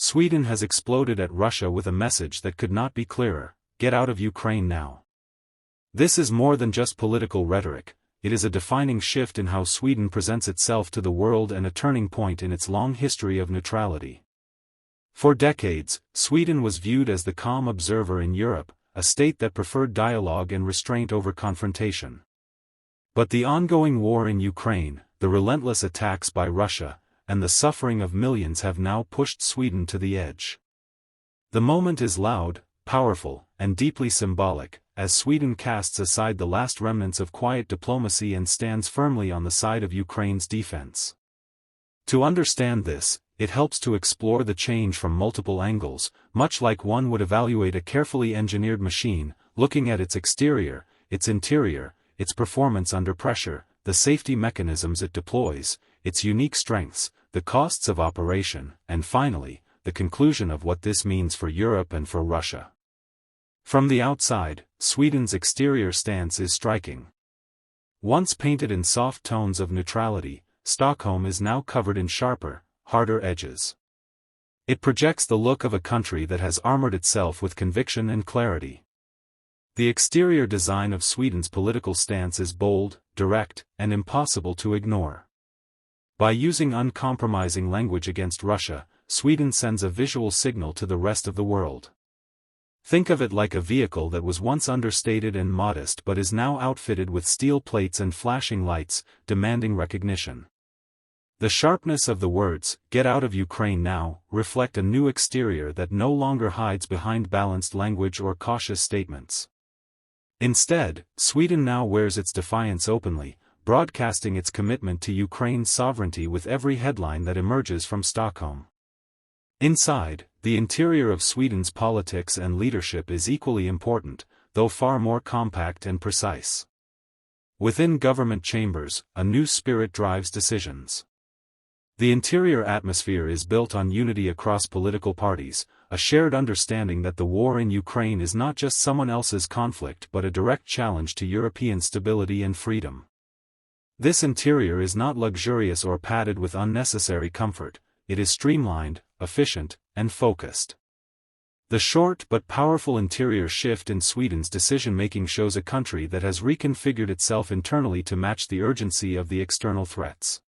Sweden has exploded at Russia with a message that could not be clearer: get out of Ukraine now. This is more than just political rhetoric, it is a defining shift in how Sweden presents itself to the world and a turning point in its long history of neutrality. For decades, Sweden was viewed as the calm observer in Europe, a state that preferred dialogue and restraint over confrontation. But the ongoing war in Ukraine, the relentless attacks by Russia, and the suffering of millions have now pushed Sweden to the edge. The moment is loud, powerful, and deeply symbolic, as Sweden casts aside the last remnants of quiet diplomacy and stands firmly on the side of Ukraine's defense. To understand this, it helps to explore the change from multiple angles, much like one would evaluate a carefully engineered machine, looking at its exterior, its interior, its performance under pressure, the safety mechanisms it deploys, its unique strengths, the costs of operation, and finally, the conclusion of what this means for Europe and for Russia. From the outside, Sweden's exterior stance is striking. Once painted in soft tones of neutrality, Stockholm is now covered in sharper, harder edges. It projects the look of a country that has armored itself with conviction and clarity. The exterior design of Sweden's political stance is bold, direct, and impossible to ignore. By using uncompromising language against Russia, Sweden sends a visual signal to the rest of the world. Think of it like a vehicle that was once understated and modest but is now outfitted with steel plates and flashing lights, demanding recognition. The sharpness of the words, "Get out of Ukraine now," reflect a new exterior that no longer hides behind balanced language or cautious statements. Instead, Sweden now wears its defiance openly, broadcasting its commitment to Ukraine's sovereignty with every headline that emerges from Stockholm. Inside, the interior of Sweden's politics and leadership is equally important, though far more compact and precise. Within government chambers, a new spirit drives decisions. The interior atmosphere is built on unity across political parties, a shared understanding that the war in Ukraine is not just someone else's conflict but a direct challenge to European stability and freedom. This interior is not luxurious or padded with unnecessary comfort, it is streamlined, efficient, and focused. The short but powerful interior shift in Sweden's decision-making shows a country that has reconfigured itself internally to match the urgency of the external threats.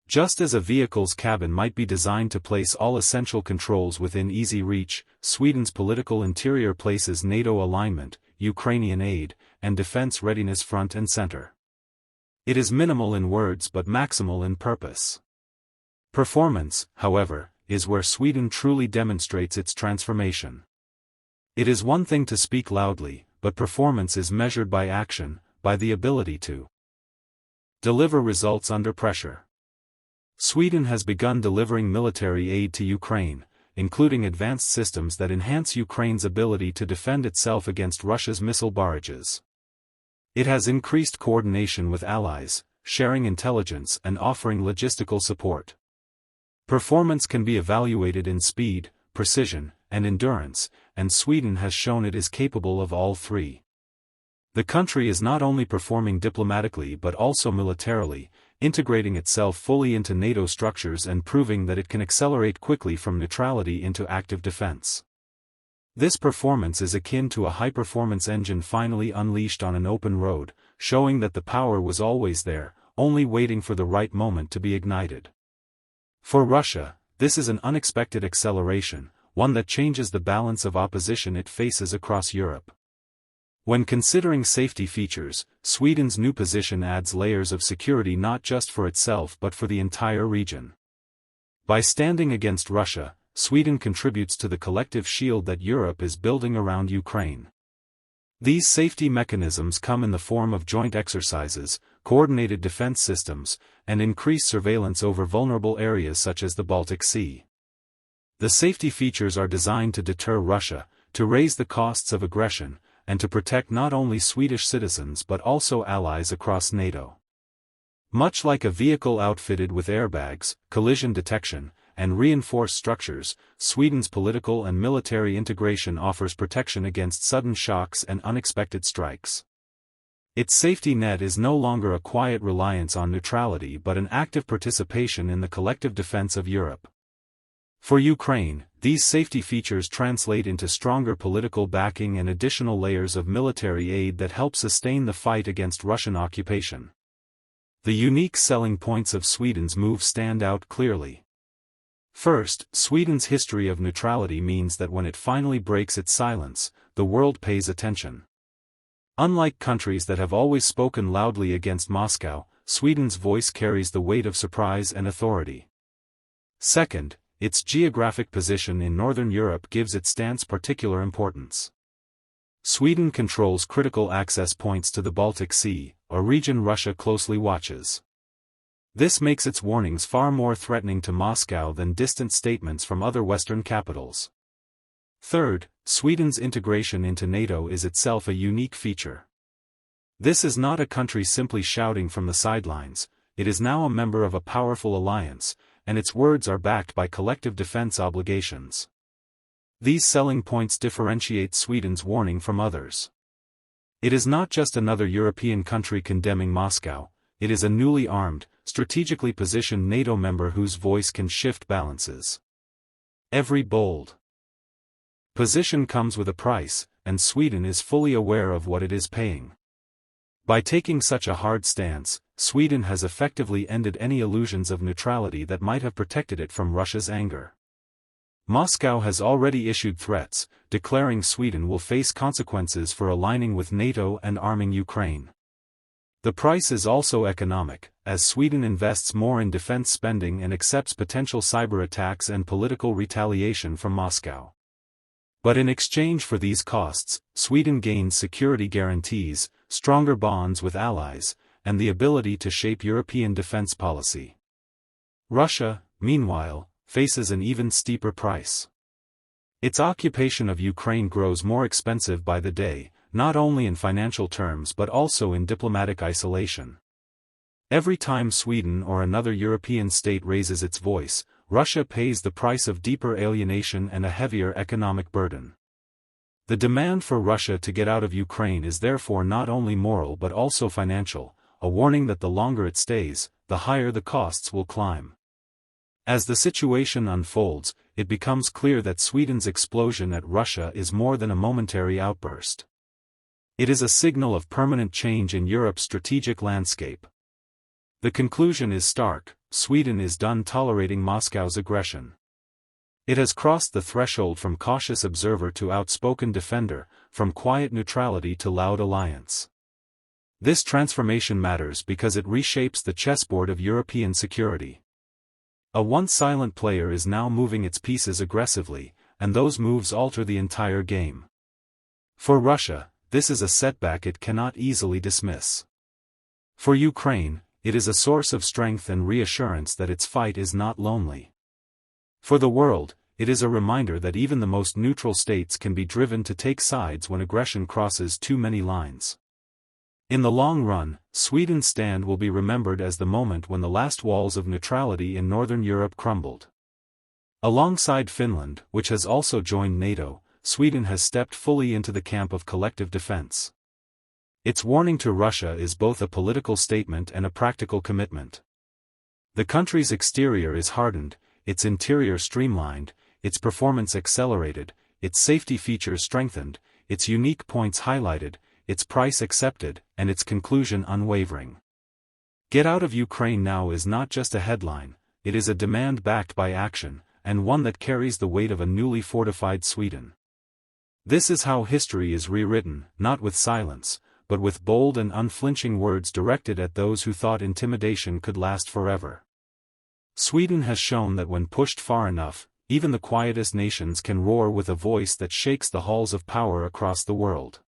Just as a vehicle's cabin might be designed to place all essential controls within easy reach, Sweden's political interior places NATO alignment, Ukrainian aid, and defense readiness front and center. It is minimal in words but maximal in purpose. Performance, however, is where Sweden truly demonstrates its transformation. It is one thing to speak loudly, but performance is measured by action, by the ability to deliver results under pressure. Sweden has begun delivering military aid to Ukraine, including advanced systems that enhance Ukraine's ability to defend itself against Russia's missile barrages. It has increased coordination with allies, sharing intelligence and offering logistical support. Performance can be evaluated in speed, precision, and endurance, and Sweden has shown it is capable of all three. The country is not only performing diplomatically but also militarily, integrating itself fully into NATO structures and proving that it can accelerate quickly from neutrality into active defense. This performance is akin to a high-performance engine finally unleashed on an open road, showing that the power was always there, only waiting for the right moment to be ignited. For Russia, this is an unexpected acceleration, one that changes the balance of opposition it faces across Europe. When considering safety features, Sweden's new position adds layers of security not just for itself but for the entire region. By standing against Russia, Sweden contributes to the collective shield that Europe is building around Ukraine. These safety mechanisms come in the form of joint exercises, coordinated defense systems, and increased surveillance over vulnerable areas such as the Baltic Sea. The safety features are designed to deter Russia, to raise the costs of aggression, and to protect not only Swedish citizens but also allies across NATO. Much like a vehicle outfitted with airbags, collision detection, and reinforced structures, Sweden's political and military integration offers protection against sudden shocks and unexpected strikes. Its safety net is no longer a quiet reliance on neutrality but an active participation in the collective defense of Europe. For Ukraine, these safety features translate into stronger political backing and additional layers of military aid that help sustain the fight against Russian occupation. The unique selling points of Sweden's move stand out clearly. First, Sweden's history of neutrality means that when it finally breaks its silence, the world pays attention. Unlike countries that have always spoken loudly against Moscow, Sweden's voice carries the weight of surprise and authority. Second, its geographic position in Northern Europe gives its stance particular importance. Sweden controls critical access points to the Baltic Sea, a region Russia closely watches. This makes its warnings far more threatening to Moscow than distant statements from other Western capitals. Third, Sweden's integration into NATO is itself a unique feature. This is not a country simply shouting from the sidelines, it is now a member of a powerful alliance, and its words are backed by collective defense obligations. These selling points differentiate Sweden's warning from others. It is not just another European country condemning Moscow, it is a newly armed, strategically positioned NATO member whose voice can shift balances. Every bold position comes with a price, and Sweden is fully aware of what it is paying. By taking such a hard stance, Sweden has effectively ended any illusions of neutrality that might have protected it from Russia's anger. Moscow has already issued threats, declaring Sweden will face consequences for aligning with NATO and arming Ukraine. The price is also economic, as Sweden invests more in defense spending and accepts potential cyber attacks and political retaliation from Moscow. But in exchange for these costs, Sweden gains security guarantees, stronger bonds with allies, and the ability to shape European defense policy. Russia, meanwhile, faces an even steeper price. Its occupation of Ukraine grows more expensive by the day, not only in financial terms but also in diplomatic isolation. Every time Sweden or another European state raises its voice, Russia pays the price of deeper alienation and a heavier economic burden. The demand for Russia to get out of Ukraine is therefore not only moral but also financial, a warning that the longer it stays, the higher the costs will climb. As the situation unfolds, it becomes clear that Sweden's explosion at Russia is more than a momentary outburst. It is a signal of permanent change in Europe's strategic landscape. The conclusion is stark: Sweden is done tolerating Moscow's aggression. It has crossed the threshold from cautious observer to outspoken defender, from quiet neutrality to loud alliance. This transformation matters because it reshapes the chessboard of European security. A once silent player is now moving its pieces aggressively, and those moves alter the entire game. For Russia, this is a setback it cannot easily dismiss. For Ukraine, it is a source of strength and reassurance that its fight is not lonely. For the world, it is a reminder that even the most neutral states can be driven to take sides when aggression crosses too many lines. In the long run, Sweden's stand will be remembered as the moment when the last walls of neutrality in Northern Europe crumbled. Alongside Finland, which has also joined NATO, Sweden has stepped fully into the camp of collective defense. Its warning to Russia is both a political statement and a practical commitment. The country's exterior is hardened, its interior streamlined, its performance accelerated, its safety features strengthened, its unique points highlighted, its price accepted, and its conclusion unwavering. Get out of Ukraine now is not just a headline, it is a demand backed by action, and one that carries the weight of a newly fortified Sweden. This is how history is rewritten, not with silence, but with bold and unflinching words directed at those who thought intimidation could last forever. Sweden has shown that when pushed far enough, even the quietest nations can roar with a voice that shakes the halls of power across the world.